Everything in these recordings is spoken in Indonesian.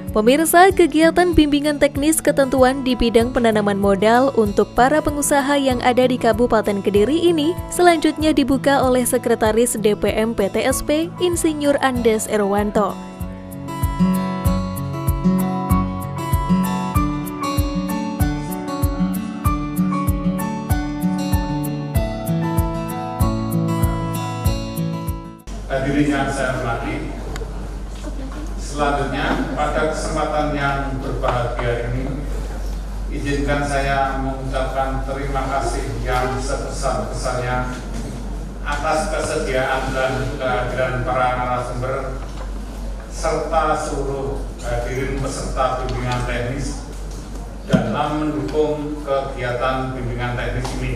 Pemirsa, kegiatan bimbingan teknis ketentuan di bidang penanaman modal untuk para pengusaha yang ada di Kabupaten Kediri ini selanjutnya dibuka oleh Sekretaris DPM PTSP Insinyur Andes Erwanto. Hadirin yang saya hormati, selanjutnya pada kesempatan yang berbahagia ini, izinkan saya mengucapkan terima kasih yang sebesar-besarnya atas kesediaan dan kehadiran para narasumber serta seluruh hadirin peserta bimbingan teknis dalam mendukung kegiatan bimbingan teknis ini.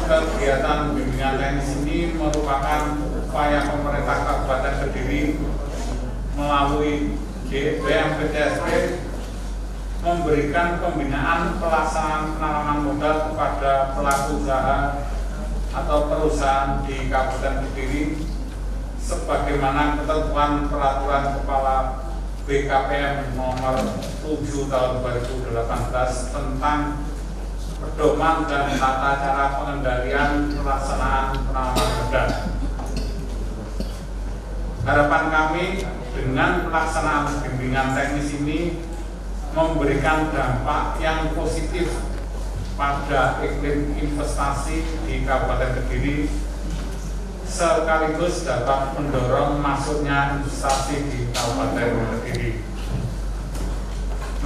Kegiatan bimbingan teknis ini merupakan upaya pemerintah Kabupaten Kediri melalui DPM PTSP memberikan pembinaan pelaksanaan penanaman modal kepada pelaku usaha atau perusahaan di Kabupaten Kediri sebagaimana ketentuan peraturan Kepala BKPM nomor 7 tahun 2018 tentang pedoman dan tata cara pengendalian pelaksanaan penanaman modal. Harapan kami dengan pelaksanaan bimbingan teknis ini memberikan dampak yang positif pada iklim investasi di Kabupaten Kediri sekaligus dapat mendorong masuknya investasi di Kabupaten Kediri.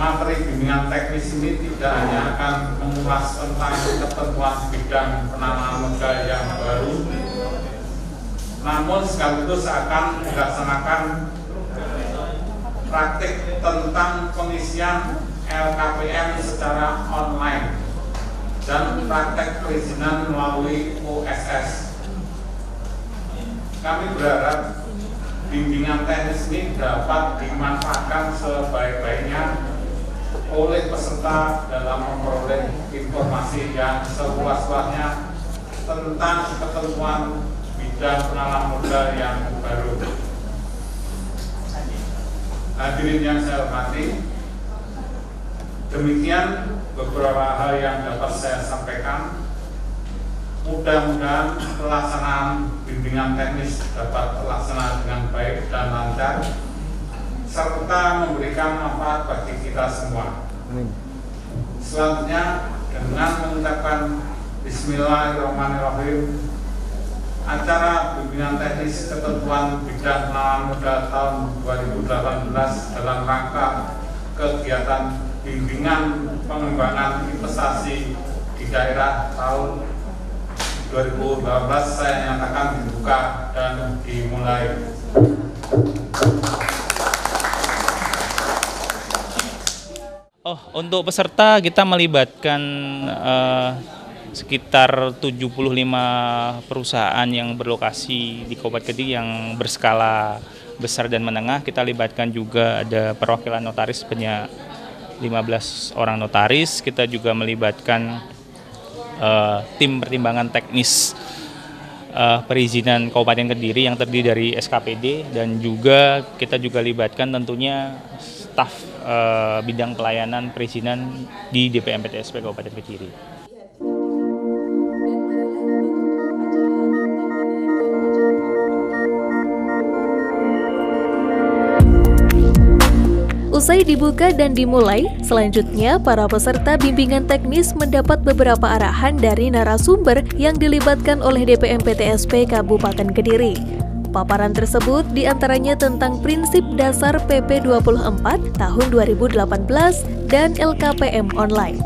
Materi bimbingan teknis ini tidak hanya akan mengulas tentang ketentuan bidang penanaman modal yang baru, namun sekaligus akan dilaksanakan praktik tentang pengisian LKPM secara online dan praktek perizinan melalui OSS. Kami berharap bimbingan teknis ini dapat dimanfaatkan sebaik-baiknya oleh peserta dalam memperoleh informasi yang seluas-luasnya tentang ketentuan bidang penanaman modal yang baru. Hadirin yang saya hormati, demikian beberapa hal yang dapat saya sampaikan. Mudah-mudahan pelaksanaan bimbingan teknis dapat terlaksana dengan baik dan lancar, serta memberikan manfaat bagi kita semua. Selanjutnya, dengan mengucapkan Bismillahirrahmanirrahim, acara bimbingan teknis ketentuan bidang penanaman modal tahun 2018 dalam rangka kegiatan bimbingan pengembangan investasi di daerah tahun 2018 saya nyatakan dibuka dan dimulai. Untuk peserta kita melibatkan sekitar 75 perusahaan yang berlokasi di Kabupaten Kediri yang berskala besar dan menengah. Kita libatkan juga ada perwakilan notaris sebanyak 15 orang notaris. Kita juga melibatkan tim pertimbangan teknis perizinan Kabupaten Kediri yang terdiri dari SKPD, dan juga kita juga libatkan tentunya staf bidang pelayanan perizinan di DPM PTSP Kabupaten Kediri. Usai dibuka dan dimulai, selanjutnya para peserta bimbingan teknis mendapat beberapa arahan dari narasumber yang dilibatkan oleh DPM PTSP Kabupaten Kediri. Paparan tersebut diantaranya tentang prinsip dasar PP 24 tahun 2018 dan LKPM online.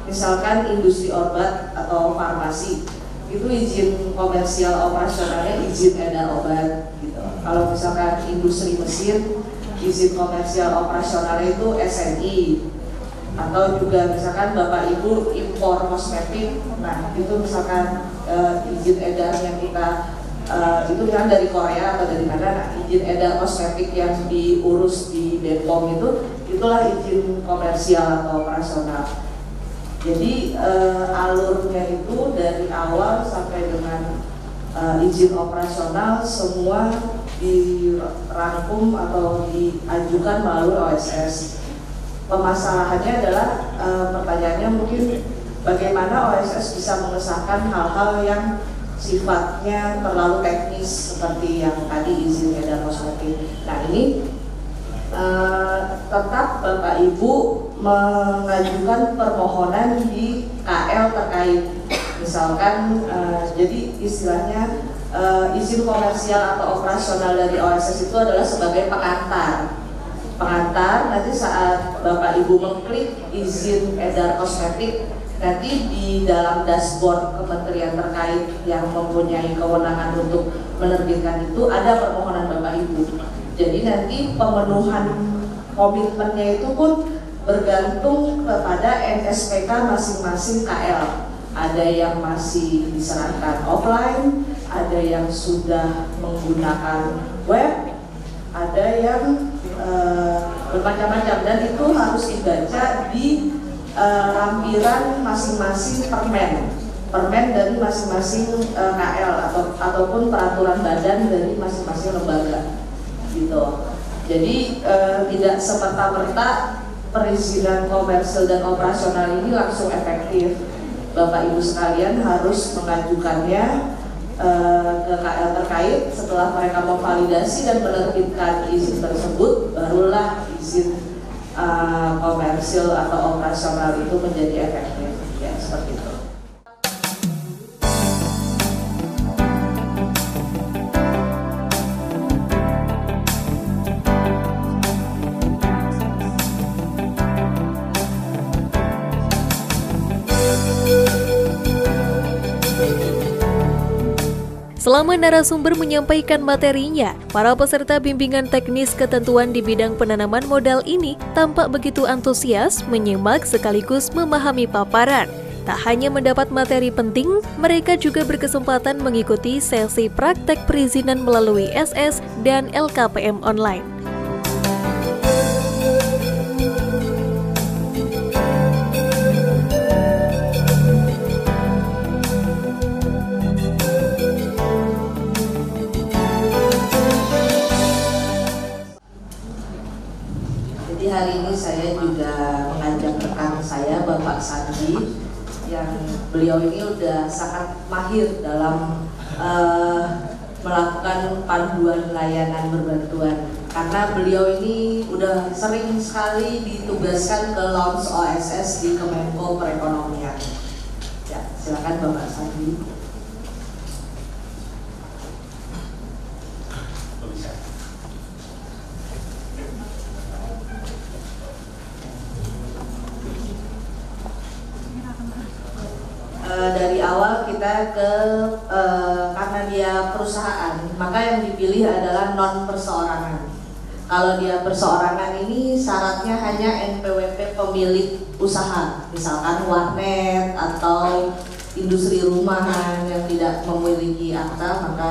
Misalkan industri obat atau farmasi, itu izin komersial operasionalnya izin edar obat gitu. Kalau misalkan industri mesin, izin komersial operasionalnya itu SNI. Atau juga misalkan Bapak Ibu impor kosmetik, nah itu misalkan izin edar yang kita itu kan dari Korea atau dari mana. Nah, izin edar kosmetik yang diurus di BPOM itulah izin komersial atau operasional. Jadi alurnya itu dari awal sampai dengan izin operasional semua dirangkum atau diajukan melalui OSS. Permasalahannya adalah pertanyaannya mungkin bagaimana OSS bisa mengesahkan hal-hal yang sifatnya terlalu teknis seperti yang tadi izin edar kosmetik. Nah ini tetap Bapak Ibu mengajukan permohonan di KL terkait. Misalkan jadi istilahnya izin komersial atau operasional dari OSS itu adalah sebagai pengantar. Nanti saat Bapak Ibu mengklik izin edar kosmetik, nanti di dalam dashboard kementerian terkait yang mempunyai kewenangan untuk menerbitkan itu ada permohonan Bapak Ibu. Jadi nanti pemenuhan komitmennya itu pun bergantung kepada NSPK masing-masing KL. Ada yang masih diserahkan offline, ada yang sudah menggunakan web, ada yang bermacam-macam, dan itu harus dibaca di lampiran masing-masing permen dari masing-masing KL ataupun peraturan badan dari masing-masing lembaga gitu. Jadi tidak serta-merta perizinan komersil dan operasional ini langsung efektif. Bapak Ibu sekalian harus mengajukannya ke KL terkait. Setelah mereka memvalidasi dan menerbitkan izin tersebut, barulah izin komersil atau operasional itu menjadi efektif, ya seperti itu. Selama narasumber menyampaikan materinya, para peserta bimbingan teknis ketentuan di bidang penanaman modal ini tampak begitu antusias menyimak sekaligus memahami paparan. Tak hanya mendapat materi penting, mereka juga berkesempatan mengikuti sesi praktek perizinan melalui SS dan LKPM online. Hari ini saya juga mengajak rekan saya Bapak Sandi, yang beliau ini udah sangat mahir dalam melakukan panduan layanan berbantuan, karena beliau ini udah sering sekali ditugaskan ke launch OSS di Kemenko Perekonomian. Ya, silakan Bapak Sandi. Dari awal kita karena dia perusahaan, maka yang dipilih adalah non perseorangan. Kalau dia perseorangan ini syaratnya hanya NPWP pemilik usaha, misalkan warnet atau industri rumahan yang tidak memiliki akta, maka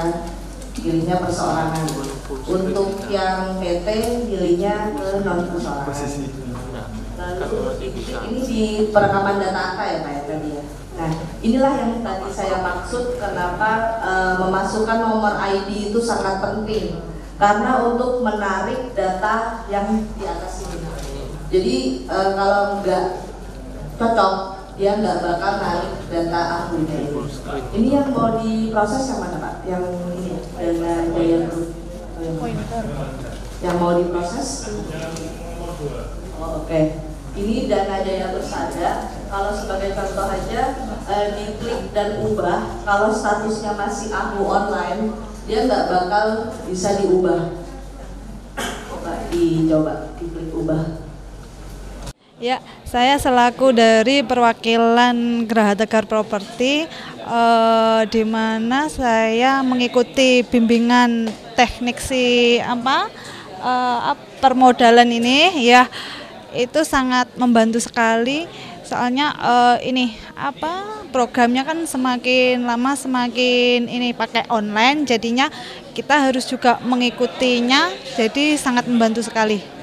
pilihnya perseorangan. Untuk yang PT pilihnya ke non perseorangan. Lalu ini di perekaman data akta ya Pak ya tadi ya. Nah, inilah yang tadi saya maksud kenapa memasukkan nomor ID itu sangat penting, karena untuk menarik data yang di atas ini. Jadi kalau nggak cocok, dia nggak bakal narik data akunnya ini. Ini yang mau diproses yang mana Pak? Yang ini dengan Jaya Group. Yang mau diproses? Oh, oke. Ini Dana Jaya Bersada. Kalau sebagai contoh aja, diklik dan ubah. Kalau statusnya masih AHU online, dia nggak bakal bisa diubah. Dicoba diklik ubah. Ya, saya selaku dari perwakilan Geraha Tegar Properti, di mana saya mengikuti bimbingan teknik permodalan ini, ya itu sangat membantu sekali. Soalnya programnya kan semakin lama semakin ini pakai online, jadinya kita harus juga mengikutinya, jadi sangat membantu sekali.